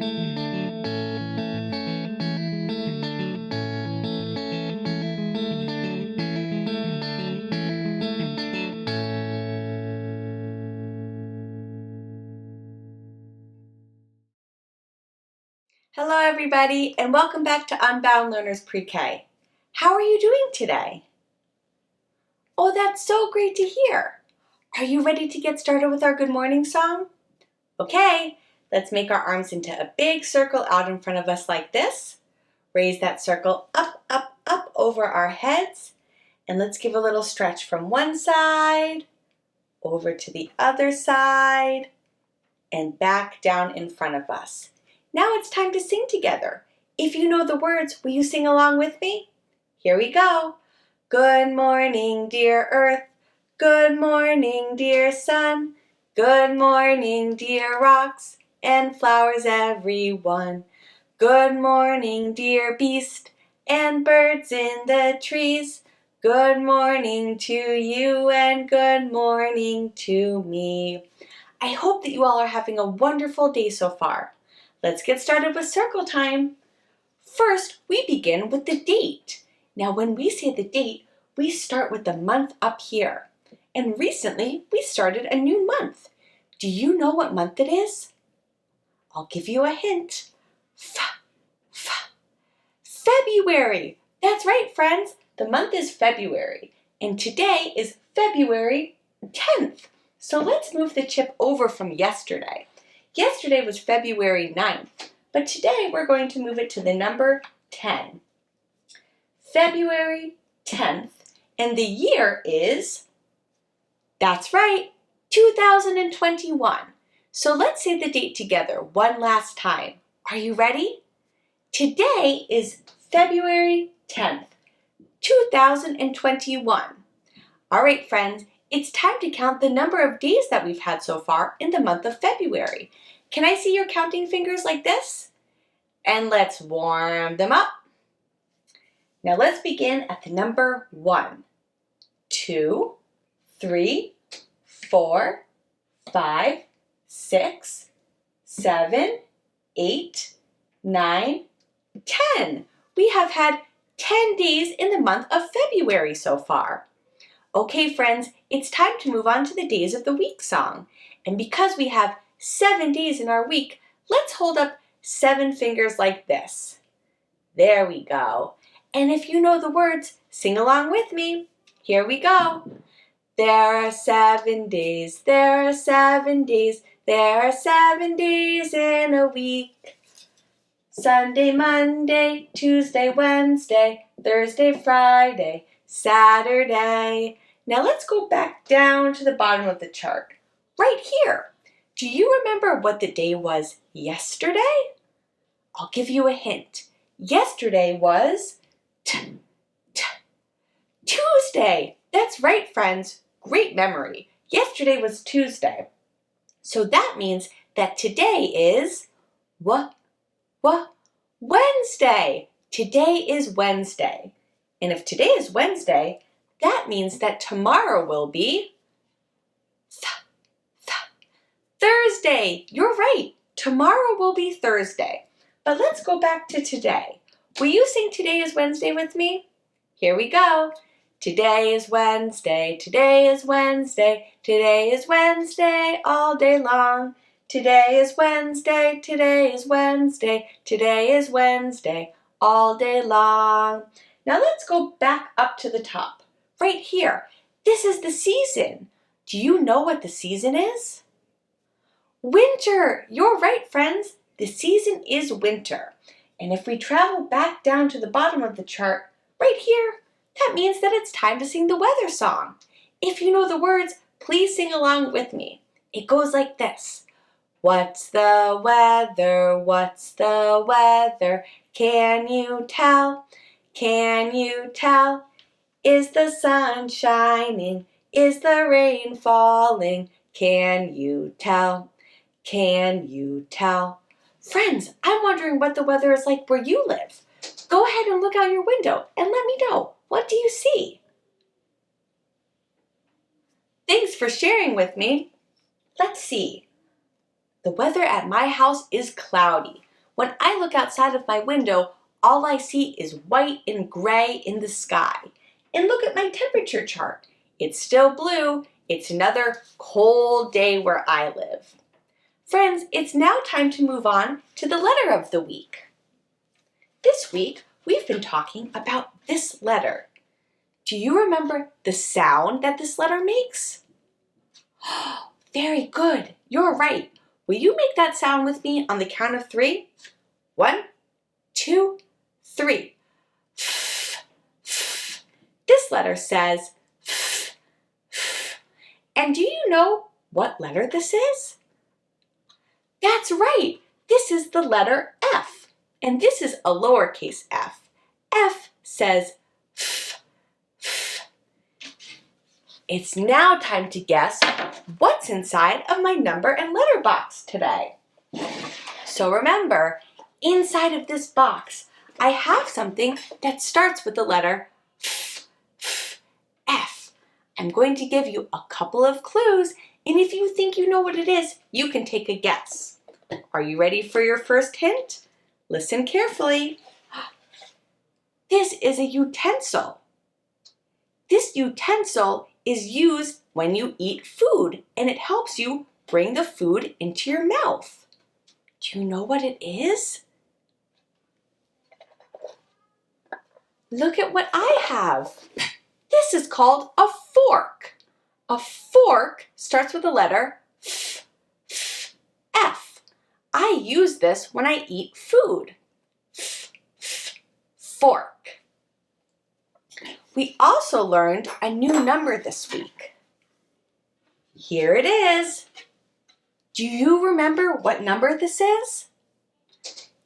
Hello everybody, and welcome back to Unbound Learners Pre-K. How are you doing today? Oh, that's so great to hear. Are you ready to get started with our good morning song? Okay, let's make our arms into a big circle out in front of us like this. Raise that circle up, up, up over our heads. And let's give a little stretch from one side, over to the other side, and back down in front of us. Now it's time to sing together. If you know the words, will you sing along with me? Here we go. Good morning, dear earth. Good morning, dear sun. Good morning, dear rocks and flowers, everyone. Good morning, dear beast and birds in the trees. Good morning to you and good morning to me. I hope that you all are having a wonderful day so far. Let's get started with circle time. First, we begin with the date. Now, when we say the date, we start with the month up here. And recently, we started a new month. Do you know what month it is? I'll give you a hint. February. That's right, friends. The month is February. And today is February 10th. So let's move the chip over from yesterday. Yesterday was February 9th, but today we're going to move it to the number 10. February 10th, and the year is, that's right, 2021. So let's say the date together one last time. Are you ready? Today is February 10th, 2021. All right, friends. It's time to count the number of days that we've had so far in the month of February. Can I see your counting fingers like this? And let's warm them up. Now let's begin at the number 1, 2, 3, 4, 5, 6, 7, 8, 9, 10. We have had 10 days in the month of February so far. Okay, friends, it's time to move on to the Days of the Week song. And because we have 7 days in our week, let's hold up 7 fingers like this. There we go. And if you know the words, sing along with me. Here we go. There are 7 days, there are 7 days, there are 7 days in a week. Sunday, Monday, Tuesday, Wednesday, Thursday, Friday, Saturday. Now let's go back down to the bottom of the chart, right here. Do you remember what the day was yesterday? I'll give you a hint. Yesterday was Tuesday. That's right, friends. Great memory. Yesterday was Tuesday. So that means that today is Wednesday. Today is Wednesday. And if today is Wednesday, that means that tomorrow will be Thursday. You're right. Tomorrow will be Thursday. But let's go back to today. Will you sing Today is Wednesday with me? Here we go. Today is Wednesday. Today is Wednesday. Today is Wednesday all day long. Today is Wednesday. Today is Wednesday. Today is Wednesday all day long. Now let's go back up to the top. Right here. This is the season. Do you know what the season is? Winter. You're right, friends. The season is winter. And if we travel back down to the bottom of the chart, right here, that means that it's time to sing the weather song. If you know the words, please sing along with me. It goes like this. What's the weather? What's the weather? Can you tell? Can you tell? Is the sun shining? Is the rain falling? Can you tell? Can you tell? Friends, I'm wondering what the weather is like where you live. Go ahead and look out your window and let me know. What do you see? Thanks for sharing with me. Let's see. The weather at my house is cloudy. When I look outside of my window, all I see is white and gray in the sky. And look at my temperature chart. It's still blue. It's another cold day where I live. Friends, it's now time to move on to the letter of the week. This week, we've been talking about this letter. Do you remember the sound that this letter makes? Very good. You're right. Will you make that sound with me on the count of 3? 1, 2, 3. This letter says f, f. And do you know what letter this is? That's right. This is the letter F. And this is a lowercase f. F says f, f. It's now time to guess what's inside of my number and letter box today. So remember, inside of this box, I have something that starts with the letter F, F, F. I'm going to give you a couple of clues, and if you think you know what it is, you can take a guess. Are you ready for your first hint? Listen carefully. This is a utensil. This utensil is used when you eat food, and it helps you bring the food into your mouth. Do you know what it is? Look at what I have. This is called a fork. A fork starts with the letter F, F, F. I use this when I eat food. F, F, fork. We also learned a new number this week. Here it is. Do you remember what number this is?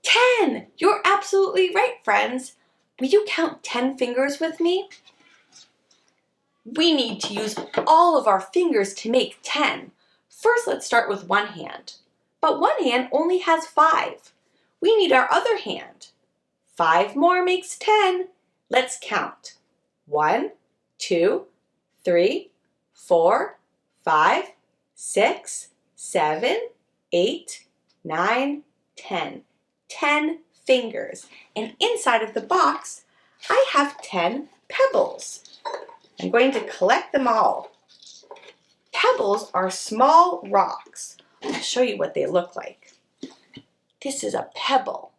10. You're absolutely right, friends. Will you count 10 fingers with me? We need to use all of our fingers to make 10. First, let's start with one hand. But one hand only has 5. We need our other hand. 5 more makes 10. Let's count. 1, 2, 3, 4, 5, 6, 7, 8, 9, 10. 10 fingers. And inside of the box, I have 10 pebbles. I'm going to collect them all. Pebbles are small rocks. I'll show you what they look like. This is a pebble.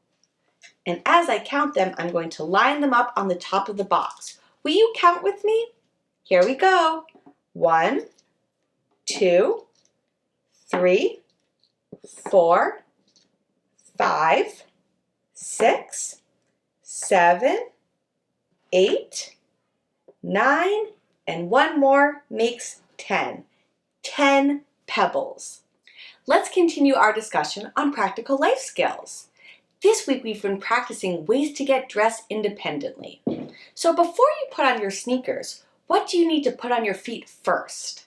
And as I count them, I'm going to line them up on the top of the box. Will you count with me? Here we go. 1, 2, 3, 4, 5, 6, 7, 8, 9, and one more makes 10. 10 pebbles. Let's continue our discussion on practical life skills. This week we've been practicing ways to get dressed independently. So before you put on your sneakers, what do you need to put on your feet first?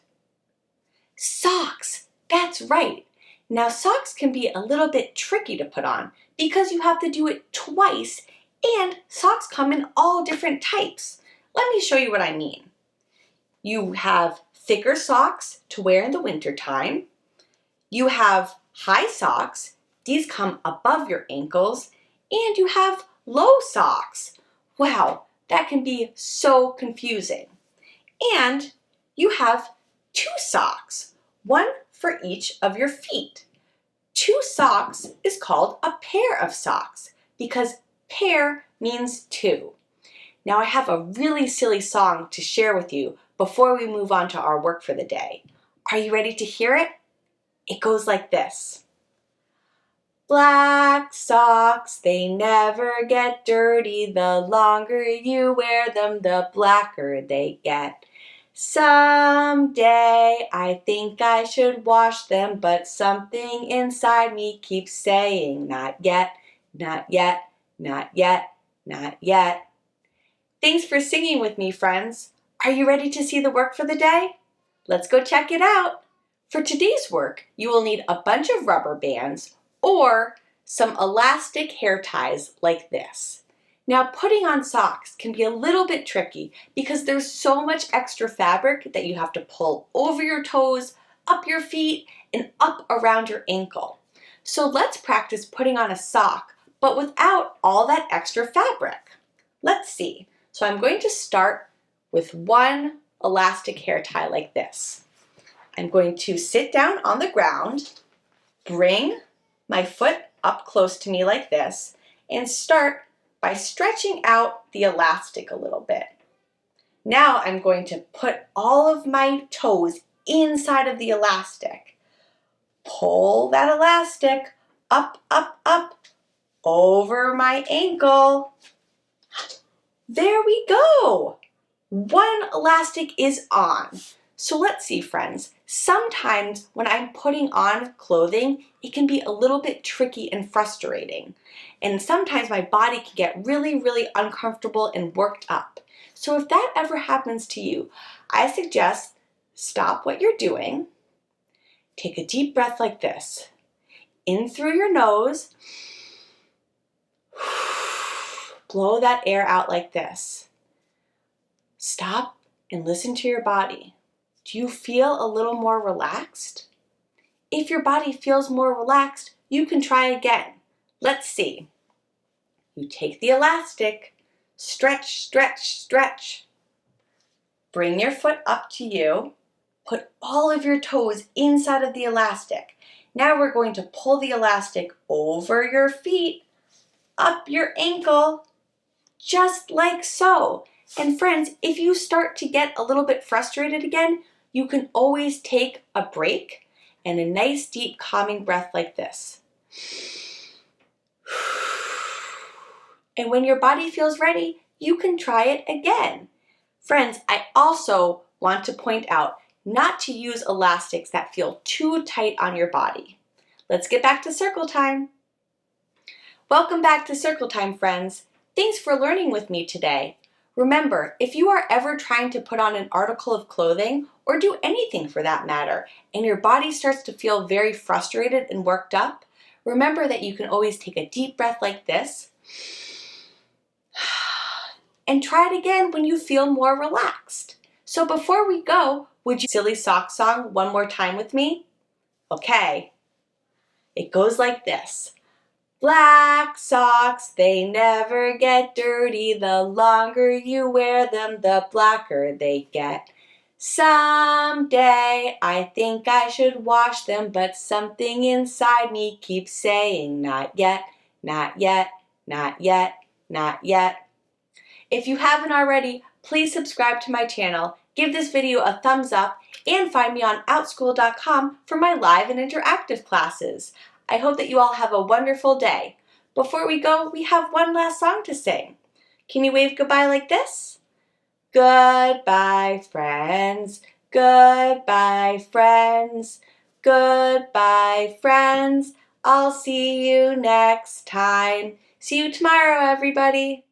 Socks. That's right. Now socks can be a little bit tricky to put on because you have to do it twice, and socks come in all different types. Let me show you what I mean. You have thicker socks to wear in the wintertime. You have high socks. These come above your ankles. And you have low socks. Wow, that can be so confusing. And you have 2 socks, one for each of your feet. 2 socks is called a pair of socks because pair means 2. Now I have a really silly song to share with you before we move on to our work for the day. Are you ready to hear it? It goes like this. Black socks, they never get dirty. The longer you wear them, the blacker they get. Someday I think I should wash them, but something inside me keeps saying, not yet, not yet, not yet, not yet. Thanks for singing with me, friends. Are you ready to see the work for the day? Let's go check it out. For today's work, you will need a bunch of rubber bands or some elastic hair ties like this. Now, putting on socks can be a little bit tricky because there's so much extra fabric that you have to pull over your toes, up your feet, and up around your ankle. So let's practice putting on a sock, but without all that extra fabric. Let's see. So I'm going to start with one elastic hair tie like this. I'm going to sit down on the ground, bring my foot up close to me like this, and start by stretching out the elastic a little bit. Now I'm going to put all of my toes inside of the elastic. Pull that elastic up, up, up over my ankle. There we go. One elastic is on. So let's see, friends. Sometimes when I'm putting on clothing, it can be a little bit tricky and frustrating. And sometimes my body can get really, really uncomfortable and worked up. So if that ever happens to you, I suggest stop what you're doing. Take a deep breath like this. In through your nose. Blow that air out like this. Stop and listen to your body. Do you feel a little more relaxed? If your body feels more relaxed, you can try again. Let's see. You take the elastic, stretch, stretch, stretch. Bring your foot up to you. Put all of your toes inside of the elastic. Now we're going to pull the elastic over your feet, up your ankle, just like so. And friends, if you start to get a little bit frustrated again, you can always take a break and a nice deep calming breath like this. And when your body feels ready, you can try it again. Friends, I also want to point out not to use elastics that feel too tight on your body. Let's get back to circle time. Welcome back to circle time, friends. Thanks for learning with me today. Remember, if you are ever trying to put on an article of clothing, or do anything for that matter, and your body starts to feel very frustrated and worked up, remember that you can always take a deep breath like this, and try it again when you feel more relaxed. So before we go, would you silly sock song one more time with me? Okay. It goes like this. Black socks, they never get dirty. The longer you wear them, the blacker they get. Someday I think I should wash them, but something inside me keeps saying not yet, not yet, not yet, not yet. If you haven't already, please subscribe to my channel, give this video a thumbs up, and find me on outschool.com for my live and interactive classes. I hope that you all have a wonderful day. Before we go, we have one last song to sing. Can you wave goodbye like this? Goodbye, friends. Goodbye, friends. Goodbye, friends. I'll see you next time. See you tomorrow, everybody.